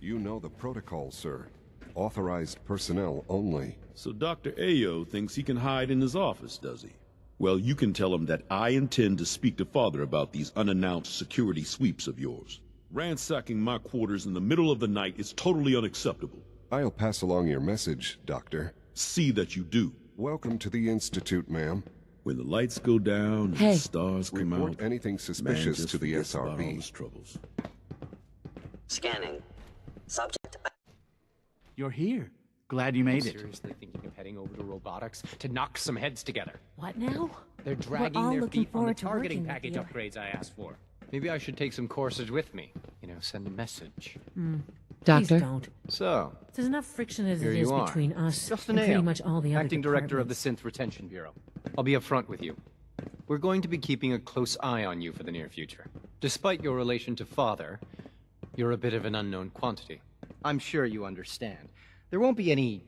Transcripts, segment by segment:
You know the protocol, sir. Authorized personnel only. So Dr. Ayo thinks he can hide in his office, does he? Well, you can tell him that I intend to speak to Father about these unannounced security sweeps of yours. Ransacking my quarters in the middle of the night is totally unacceptable. I'll pass along your message, Doctor. See that you do. Welcome to the Institute, ma'am. When the lights go down and the stars come out, Report anything suspicious man just to the forgets about all SRB. his troubles. Scanning. Subject. You're here. Glad you made it. Seriously thinking of heading over to robotics to knock some heads together. What now? They're dragging all their looking feet on the forward to targeting working package with upgrades I asked for. Maybe I should take some courses with me. You know, send a message. Please don't. So, There's enough friction as here it is you are. between us Justin and pretty Ayo, much all the other Acting Director of the departments. Synth Retention Bureau. I'll be upfront with you. We're going to be keeping a close eye on you for the near future. Despite your relation to Father, you're a bit of an unknown quantity. I'm sure you understand. There won't be any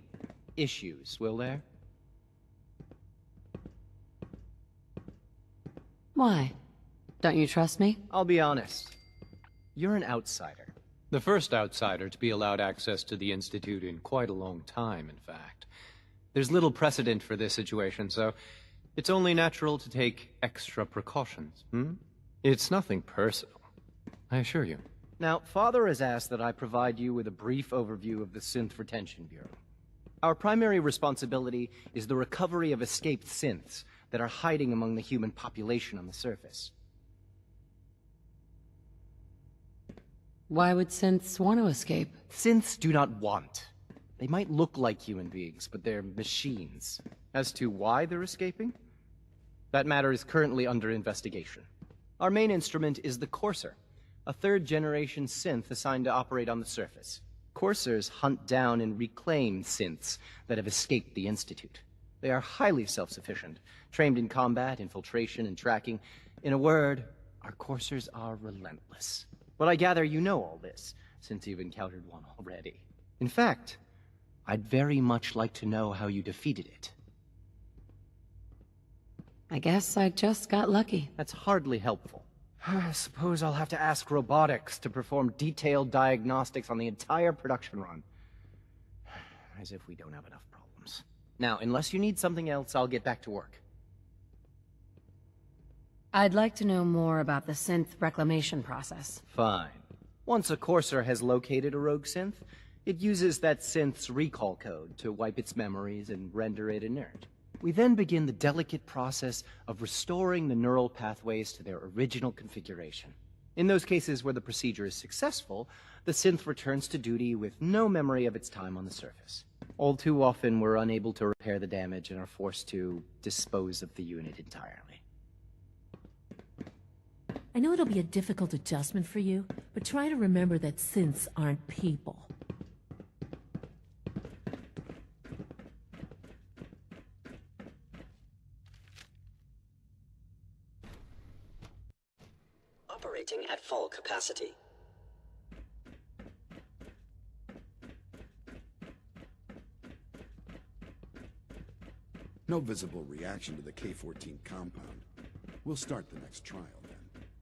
issues, will there? Why? Don't you trust me? I'll be honest. You're an outsider. The first outsider to be allowed access to the Institute in quite a long time, in fact. There's little precedent for this situation, so it's only natural to take extra precautions, It's nothing personal, I assure you. Now, Father has asked that I provide you with a brief overview of the Synth Retention Bureau. Our primary responsibility is the recovery of escaped synths that are hiding among the human population on the surface. Why would synths want to escape? Synths do not want. They might look like human beings, but they're machines. As to why they're escaping? That matter is currently under investigation. Our main instrument is the Courser, a third-generation synth assigned to operate on the surface. Coursers hunt down and reclaim synths that have escaped the Institute. They are highly self-sufficient, trained in combat, infiltration, and tracking. In a word, our Coursers are relentless. But I gather you know all this, since you've encountered one already. In fact, I'd very much like to know how you defeated it. I guess I just got lucky. That's hardly helpful. I suppose I'll have to ask robotics to perform detailed diagnostics on the entire production run. As if we don't have enough problems. Now, unless you need something else, I'll get back to work. I'd like to know more about the synth reclamation process. Fine. Once a Courser has located a rogue synth, it uses that synth's recall code to wipe its memories and render it inert. We then begin the delicate process of restoring the neural pathways to their original configuration. In those cases where the procedure is successful, the synth returns to duty with no memory of its time on the surface. All too often, we're unable to repair the damage and are forced to dispose of the unit entirely. I know it'll be a difficult adjustment for you, but try to remember that synths aren't people. Operating at full capacity. No visible reaction to the K-14 compound. We'll start the next trial then.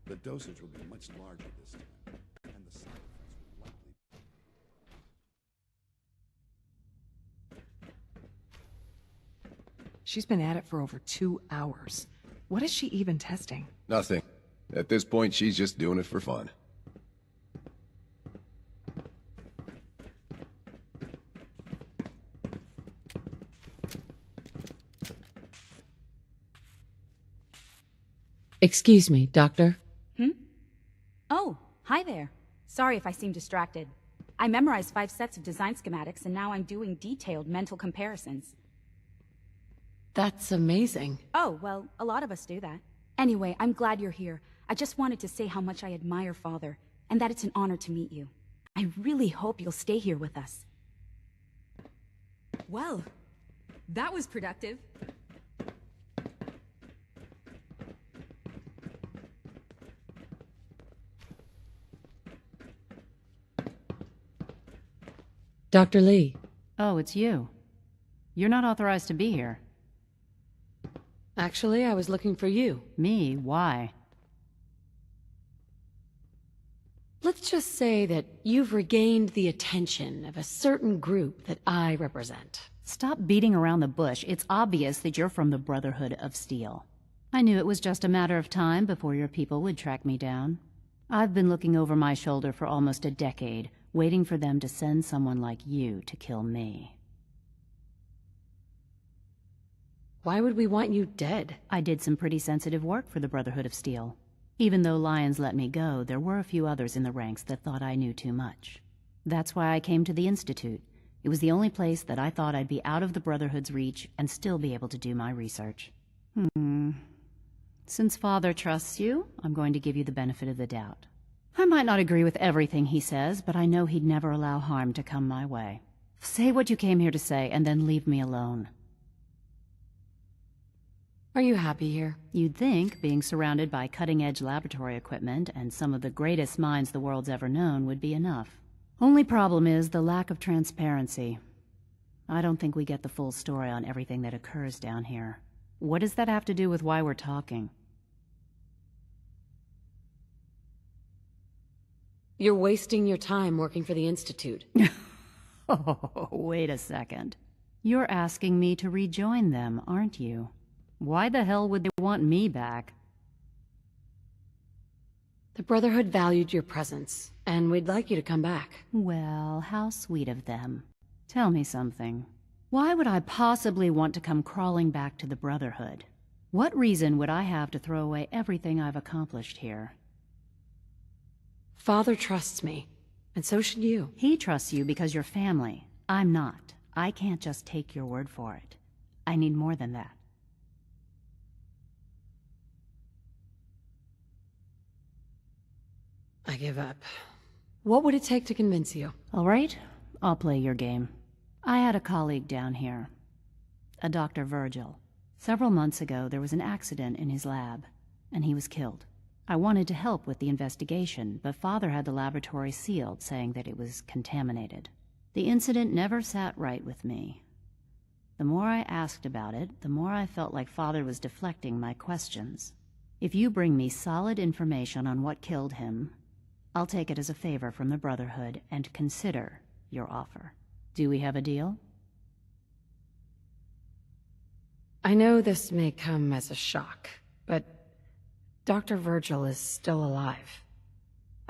The dosage will be much larger this time, and the side effects will likely... She's been at it for over 2 hours. What is she even testing? Nothing. At this point, she's just doing it for fun. Excuse me, Doctor. Oh, hi there. Sorry if I seem distracted. I memorized 5 sets of design schematics, and now I'm doing detailed mental comparisons. That's amazing. Oh, well, a lot of us do that. Anyway, I'm glad you're here. I just wanted to say how much I admire Father, and that it's an honor to meet you. I really hope you'll stay here with us. Well, that was productive. Dr. Lee. Oh, it's you. You're not authorized to be here. Actually, I was looking for you. Me? Why? Let's just say that you've regained the attention of a certain group that I represent. Stop beating around the bush. It's obvious that you're from the Brotherhood of Steel. I knew it was just a matter of time before your people would track me down. I've been looking over my shoulder for almost a decade, waiting for them to send someone like you to kill me. Why would we want you dead? I did some pretty sensitive work for the Brotherhood of Steel. Even though Lyons let me go, there were a few others in the ranks that thought I knew too much. That's why I came to the Institute. It was the only place that I thought I'd be out of the Brotherhood's reach and still be able to do my research. Since Father trusts you, I'm going to give you the benefit of the doubt. I might not agree with everything he says, but I know he'd never allow harm to come my way. Say what you came here to say, and then leave me alone. Are you happy here? You'd think being surrounded by cutting-edge laboratory equipment and some of the greatest minds the world's ever known would be enough. Only problem is the lack of transparency. I don't think we get the full story on everything that occurs down here. What does that have to do with why we're talking? You're wasting your time working for the Institute. Oh, wait a second. You're asking me to rejoin them, aren't you? Why the hell would they want me back? The Brotherhood valued your presence, and we'd like you to come back. Well, how sweet of them. Tell me something. Why would I possibly want to come crawling back to the Brotherhood? What reason would I have to throw away everything I've accomplished here? Father trusts me, and so should you. He trusts you because you're family. I'm not. I can't just take your word for it. I need more than that. I give up. What would it take to convince you? All right, I'll play your game. I had a colleague down here, a Dr. Virgil. Several months ago, there was an accident in his lab, and he was killed. I wanted to help with the investigation, but Father had the laboratory sealed, saying that it was contaminated. The incident never sat right with me. The more I asked about it, the more I felt like Father was deflecting my questions. If you bring me solid information on what killed him, I'll take it as a favor from the Brotherhood and consider your offer. Do we have a deal? I know this may come as a shock, but Dr. Virgil is still alive.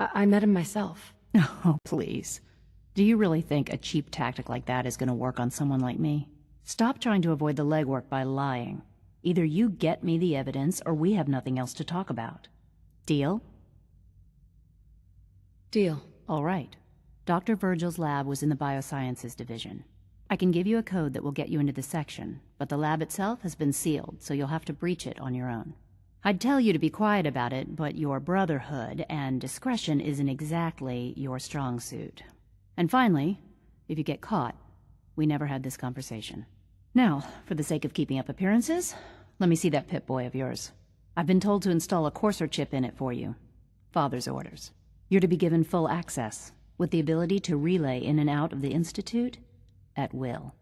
I met him myself. Oh, please. Do you really think a cheap tactic like that is going to work on someone like me? Stop trying to avoid the legwork by lying. Either you get me the evidence, or we have nothing else to talk about. Deal? Deal. All right. Dr. Virgil's lab was in the Biosciences Division. I can give you a code that will get you into the section, but the lab itself has been sealed, so you'll have to breach it on your own. I'd tell you to be quiet about it, but your Brotherhood and discretion isn't exactly your strong suit. And finally, if you get caught, we never had this conversation. Now, for the sake of keeping up appearances, let me see that Pip-Boy of yours. I've been told to install a Courser chip in it for you. Father's orders. You're to be given full access, with the ability to relay in and out of the Institute at will.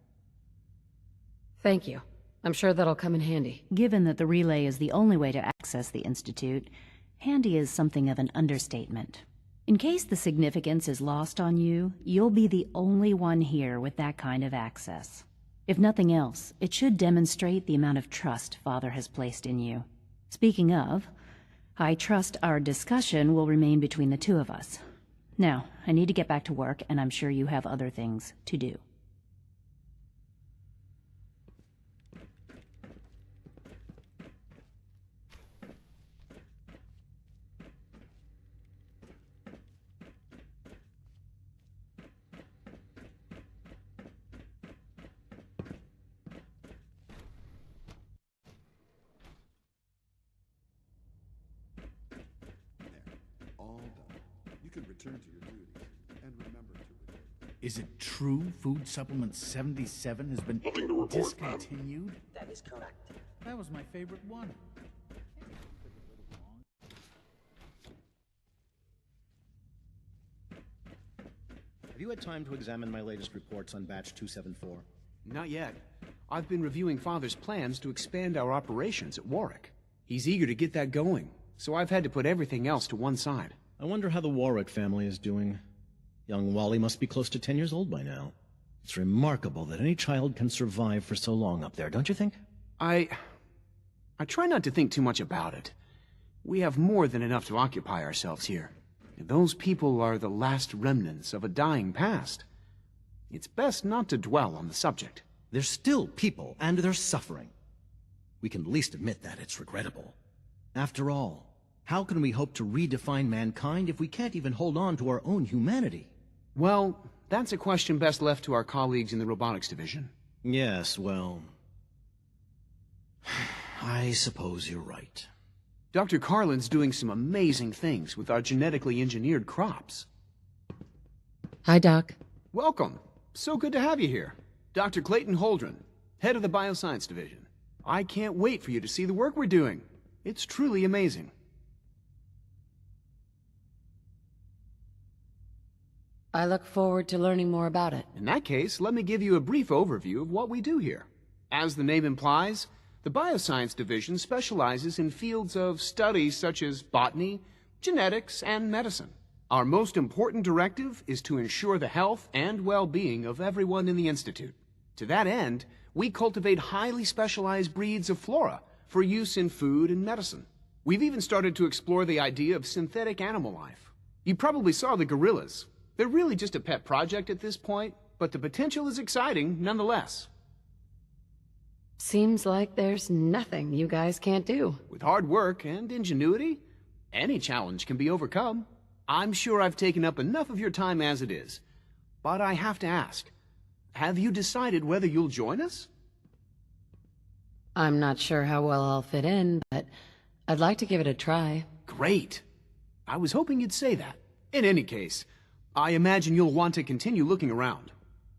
Thank you. I'm sure that'll come in handy. Given that the relay is the only way to access the Institute, handy is something of an understatement. In case the significance is lost on you, you'll be the only one here with that kind of access. If nothing else, it should demonstrate the amount of trust Father has placed in you. Speaking of, I trust our discussion will remain between the two of us. Now, I need to get back to work, and I'm sure you have other things to do. You can return to your duties, and remember to report. Is it true Food Supplement 77 has been discontinued? That is correct. That was my favorite one. Have you had time to examine my latest reports on Batch 274? Not yet. I've been reviewing Father's plans to expand our operations at Warwick. He's eager to get that going, so I've had to put everything else to one side. I wonder how the Warwick family is doing. Young Wally must be close to 10 years old by now. It's remarkable that any child can survive for so long up there, don't you think? I try not to think too much about it. We have more than enough to occupy ourselves here. Those people are the last remnants of a dying past. It's best not to dwell on the subject. They're still people, and they're suffering. We can at least admit that it's regrettable. After all, how can we hope to redefine mankind if we can't even hold on to our own humanity? Well, that's a question best left to our colleagues in the robotics division. Yes, well... I suppose you're right. Dr. Carlin's doing some amazing things with our genetically engineered crops. Hi, Doc. Welcome. So good to have you here. Dr. Clayton Holdren, head of the Bioscience Division. I can't wait for you to see the work we're doing. It's truly amazing. I look forward to learning more about it. In that case, let me give you a brief overview of what we do here. As the name implies, the Bioscience Division specializes in fields of studies such as botany, genetics, and medicine. Our most important directive is to ensure the health and well-being of everyone in the Institute. To that end, we cultivate highly specialized breeds of flora for use in food and medicine. We've even started to explore the idea of synthetic animal life. You probably saw the gorillas. They're really just a pet project at this point, but the potential is exciting nonetheless. Seems like there's nothing you guys can't do. With hard work and ingenuity, any challenge can be overcome. I'm sure I've taken up enough of your time as it is, but I have to ask, have you decided whether you'll join us? I'm not sure how well I'll fit in, but I'd like to give it a try. Great. I was hoping you'd say that. In any case, I imagine you'll want to continue looking around.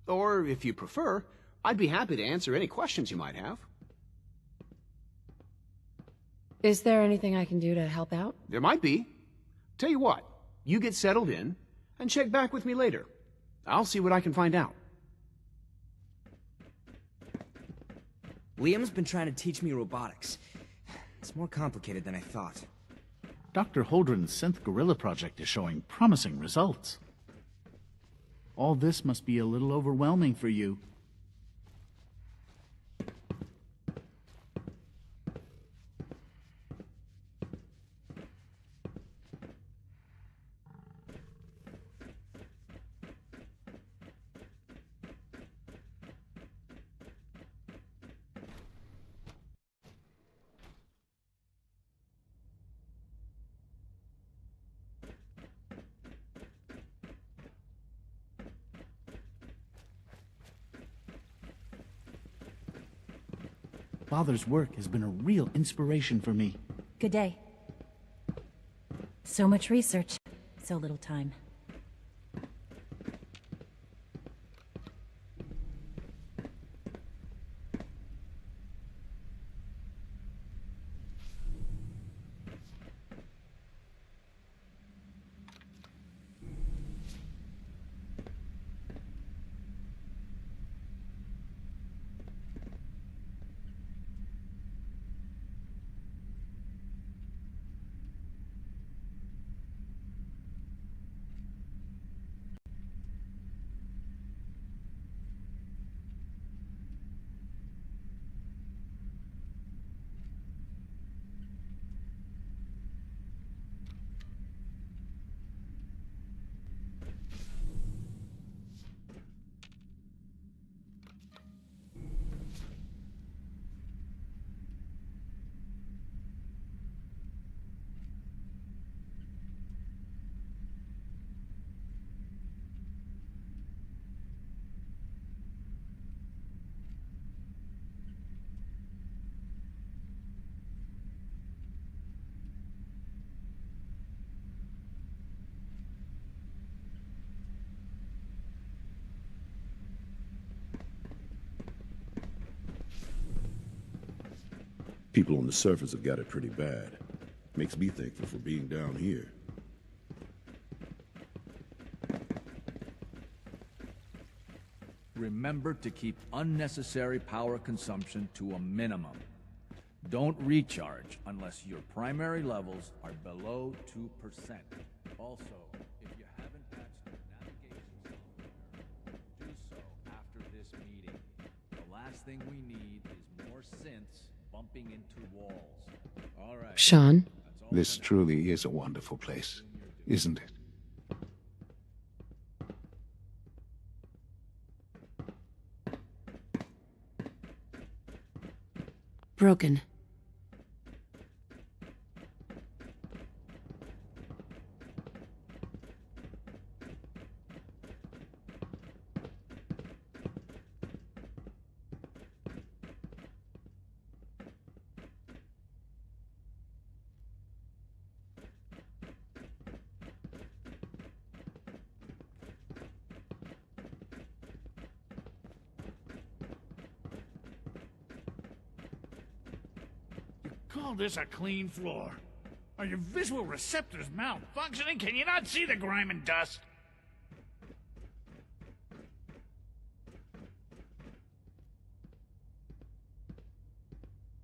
Or, if you prefer, I'd be happy to answer any questions you might have. Is there anything I can do to help out? There might be. Tell you what, you get settled in, and check back with me later. I'll see what I can find out. Liam's been trying to teach me robotics. It's more complicated than I thought. Dr. Holdren's Synth Gorilla project is showing promising results. All this must be a little overwhelming for you. Father's work has been a real inspiration for me. Good day. So much research, so little time. People on the surface have got it pretty bad. Makes me thankful for being down here. Remember to keep unnecessary power consumption to a minimum. Don't recharge unless your primary levels are below 2%. Also, if you haven't patched your navigation software, do so after this meeting. The last thing we need is more synths bumping into walls. All right. Sean? This truly is a wonderful place, isn't it? Broken. Call this a clean floor? Are your visual receptors malfunctioning? Can you not see the grime and dust?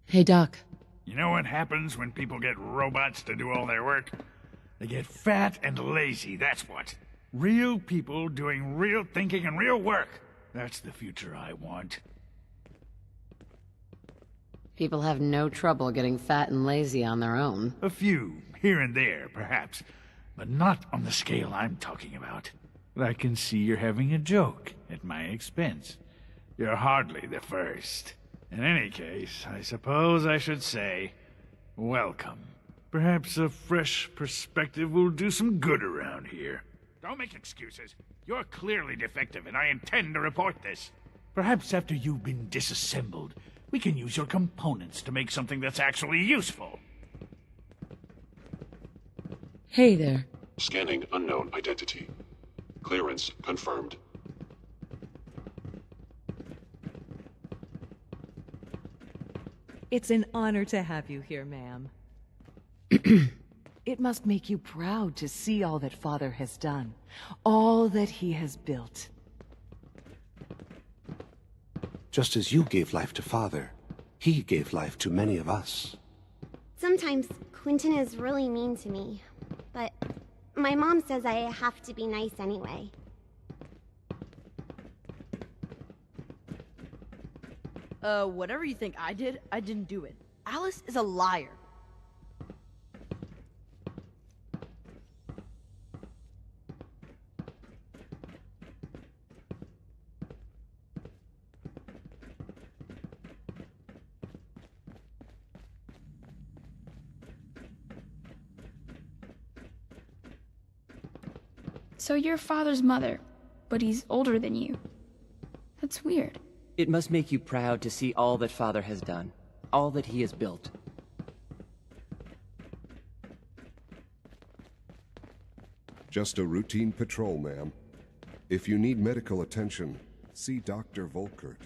Hey, Doc. You know what happens when people get robots to do all their work? They get fat and lazy, that's what. Real people doing real thinking and real work. That's the future I want. People have no trouble getting fat and lazy on their own. A few, here and there, perhaps. But not on the scale I'm talking about. But I can see you're having a joke at my expense. You're hardly the first. In any case, I suppose I should say, welcome. Perhaps a fresh perspective will do some good around here. Don't make excuses. You're clearly defective, and I intend to report this. Perhaps after you've been disassembled, we can use your components to make something that's actually useful. Hey there. Scanning unknown identity. Clearance confirmed. It's an honor to have you here, ma'am. It must make you proud to see all that Father has done, all that he has built. Just as you gave life to Father, he gave life to many of us. Sometimes Quentin is really mean to me, but my mom says I have to be nice anyway. Whatever you think I did, I didn't do it. Alice is a liar. So you're Father's mother, but he's older than you. That's weird. It must make you proud to see all that Father has done, all that he has built. Just a routine patrol, ma'am. If you need medical attention, see Dr. Volkert.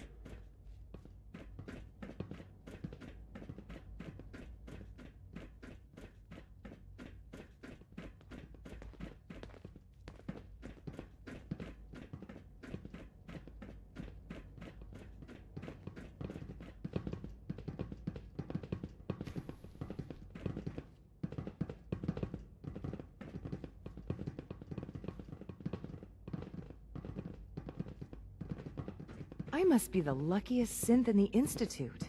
I must be the luckiest synth in the Institute.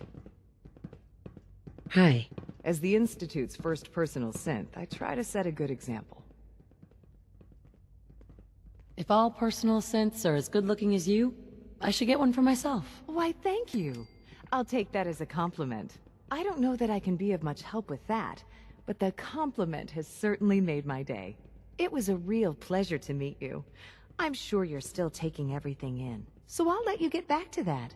Hi. As the Institute's first personal synth, I try to set a good example. If all personal synths are as good-looking as you, I should get one for myself. Why, thank you. I'll take that as a compliment. I don't know that I can be of much help with that, but the compliment has certainly made my day. It was a real pleasure to meet you. I'm sure you're still taking everything in, so I'll let you get back to that.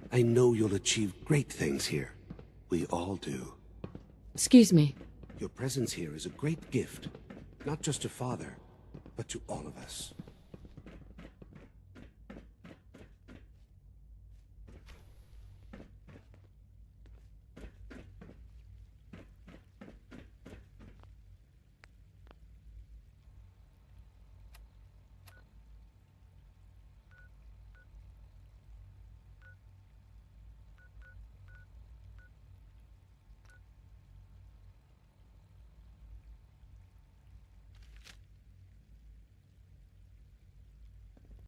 I know you'll achieve great things here. We all do. Excuse me. Your presence here is a great gift, not just to Father, but to all of us.